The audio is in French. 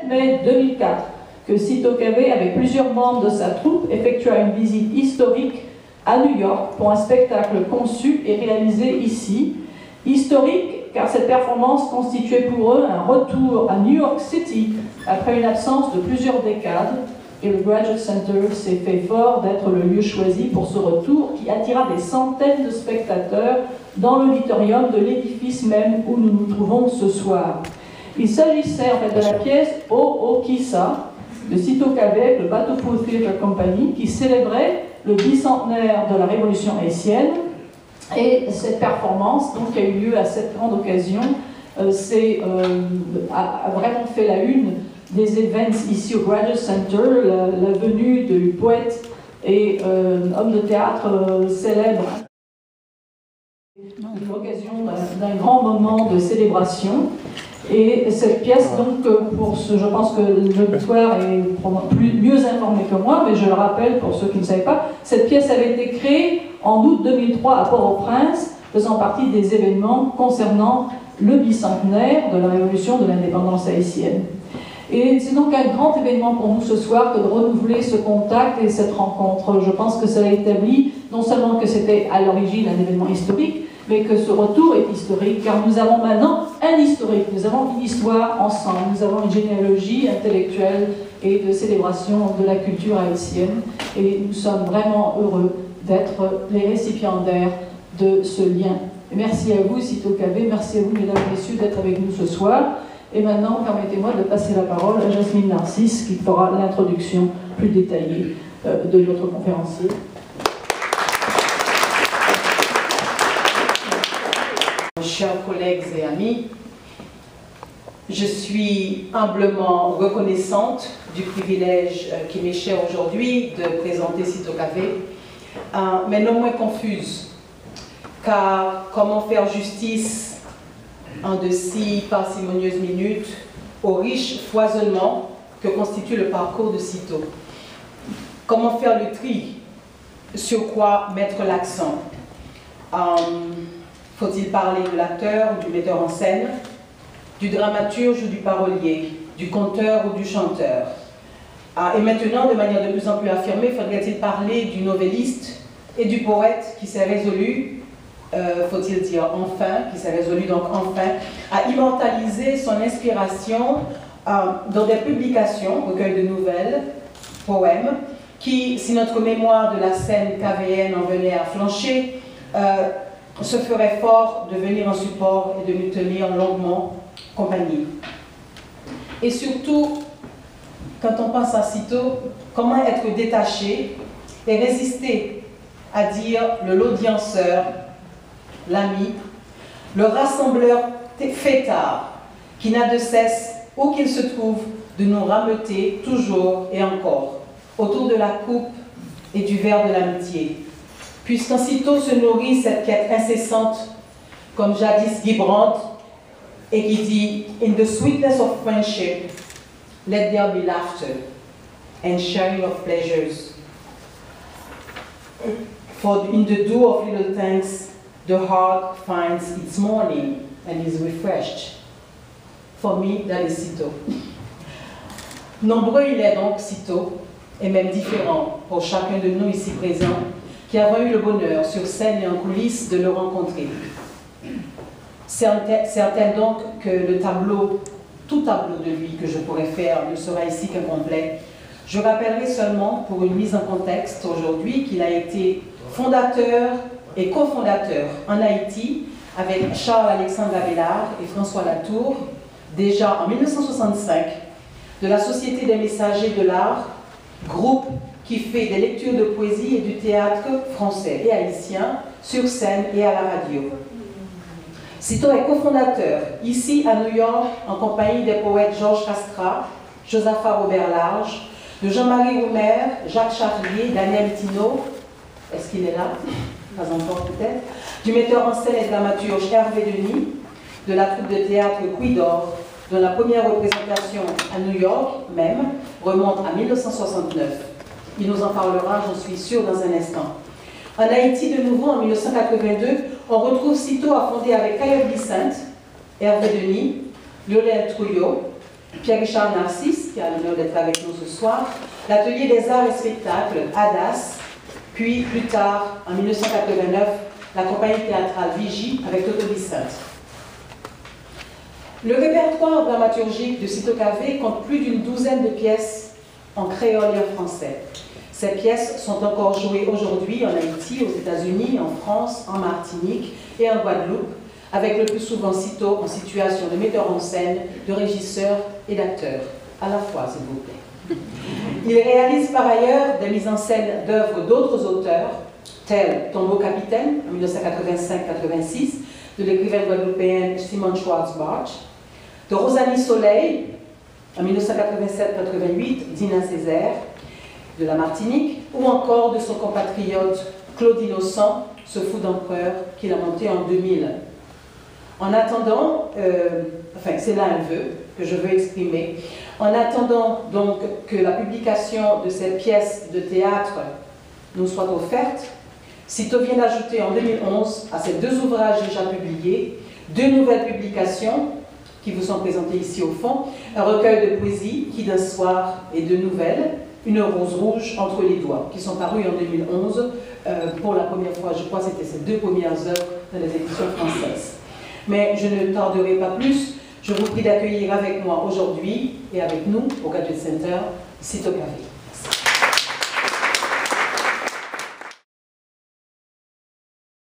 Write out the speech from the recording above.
mai 2004 que Cito Cavé, avec plusieurs membres de sa troupe, effectua une visite historique à New York pour un spectacle conçu et réalisé ici. Historique car cette performance constituait pour eux un retour à New York City après une absence de plusieurs décades, et le Graduate Center s'est fait fort d'être le lieu choisi pour ce retour qui attira des centaines de spectateurs dans l'auditorium de l'édifice même où nous nous trouvons ce soir. Il s'agissait en fait de la pièce O'Okisa de Cito Cavé, le Batopo Theatre Company, qui célébrait le bicentenaire de la Révolution haïtienne. Et cette performance, donc, qui a eu lieu à cette grande occasion, a vraiment fait la une des événements ici au Graduate Center, la venue du poète et homme de théâtre célèbre. L'occasion d'un grand moment de célébration. Et cette pièce, donc, je pense que l'auditoire est mieux informé que moi, mais je le rappelle pour ceux qui ne savaient pas, cette pièce avait été créée en août 2003 à Port-au-Prince, faisant partie des événements concernant le bicentenaire de la révolution de l'indépendance haïtienne. Et c'est donc un grand événement pour nous ce soir que de renouveler ce contact et cette rencontre. Je pense que cela établit non seulement que c'était à l'origine un événement historique, mais que ce retour est historique, car nous avons maintenant un historique, nous avons une histoire ensemble, nous avons une généalogie intellectuelle et de célébration de la culture haïtienne, et nous sommes vraiment heureux d'être les récipiendaires de ce lien. Et merci à vous, Cito Cavé, merci à vous, mesdames et messieurs, d'être avec nous ce soir. Et maintenant, permettez-moi de passer la parole à Jasmine Narcisse, qui fera l'introduction plus détaillée de notre conférencier. Chers collègues et amis, je suis humblement reconnaissante du privilège qui m'est cher aujourd'hui de présenter Cito Cavé, mais non moins confuse, car comment faire justice en de si parcimonieuses minutes au riche foisonnement que constitue le parcours de Cito? Comment faire le tri? Sur quoi mettre l'accent? Faut-il parler de l'acteur ou du metteur en scène, du dramaturge ou du parolier, du conteur ou du chanteur? Et maintenant, de manière de plus en plus affirmée, faudrait-il parler du novelliste et du poète qui s'est résolu, faut-il dire enfin, qui s'est résolu donc enfin, à immortaliser son inspiration dans des publications, recueils de nouvelles, poèmes, qui, si notre mémoire de la scène cavéenne en venait à flancher, se ferait fort de venir en support et de nous tenir longuement compagnie. Et surtout, quand on pense à Cito, comment être détaché et résister à dire l'audienceur, l'ami, le rassembleur fêtard, qui n'a de cesse, où qu'il se trouve, de nous rameuter toujours et encore autour de la coupe et du verre de l'amitié. Puisqu'en Cito se nourrit cette quête incessante, comme jadis Guy Brandt, et qui dit « In the sweetness of friendship, let there be laughter and sharing of pleasures. For in the dew of little thanks, the heart finds its morning and is refreshed. » For me, that is Cito. Nombreux il est donc, Cito, et même différent pour chacun de nous ici présents, qui avons eu le bonheur, sur scène et en coulisses, de le rencontrer. Certaines donc que le tableau, tout tableau de lui que je pourrais faire ne sera ici qu'incomplet. Je rappellerai seulement, pour une mise en contexte aujourd'hui, qu'il a été fondateur et cofondateur en Haïti avec Charles-Alexandre Abélard et François Latour, déjà en 1965, de la Société des Messagers de l'Art, groupe qui fait des lectures de poésie et du théâtre français et haïtien sur scène et à la radio. Cito est cofondateur, ici à New York, en compagnie des poètes Georges Castrat, Josaphat Robert-Large, de Jean-Marie Roumer, Jacques Charlier, Daniel Tino, est-ce qu'il est là? Pas encore peut-être. Du metteur en scène et dramaturge Hervé Denis, de la troupe de théâtre Quidor, dont la première représentation à New York même remonte à 1969. Il nous en parlera, j'en suis sûre, dans un instant. En Haïti, de nouveau, en 1982, on retrouve Cito à fonder avec Caillot Vicente, Hervé Denis, Lionel Trouillot, Pierre-Richard Narcisse, qui a l'honneur d'être avec nous ce soir, l'Atelier des Arts et Spectacles, ADAS, puis plus tard, en 1989, la compagnie théâtrale Vigie avec Toto Vicente. Le répertoire dramaturgique de Cito Cavé compte plus d'une douzaine de pièces en créole et en français. Ces pièces sont encore jouées aujourd'hui en Haïti, aux États-Unis, en France, en Martinique et en Guadeloupe, avec le plus souvent Cito en situation de metteur en scène, de régisseur et d'acteur, à la fois, s'il vous plaît. Il réalise par ailleurs des mises en scène d'œuvres d'autres auteurs, tels Tombeau Capitaine, en 1985-86, de l'écrivaine guadeloupéenne Simone Schwartz-Bach, de Rosalie Soleil, en 1987-88, d'Ina Césaire, de la Martinique, ou encore de son compatriote Claude Innocent, ce fou d'empereur qu'il a monté en 2000. En attendant, c'est là un vœu que je veux exprimer, en attendant donc que la publication de cette pièce de théâtre nous soit offerte, Cito vient d'ajouter en 2011 à ces deux ouvrages déjà publiés, deux nouvelles publications qui vous sont présentées ici au fond, un recueil de poésie qui d'un soir et de nouvelles, Une rose rouge entre les doigts, qui sont parus en 2011 pour la première fois, je crois que c'était ces deux premières œuvres dans les éditions françaises. Mais je ne tarderai pas plus, je vous prie d'accueillir avec moi aujourd'hui et avec nous au Graduate Center, Cito Cavé.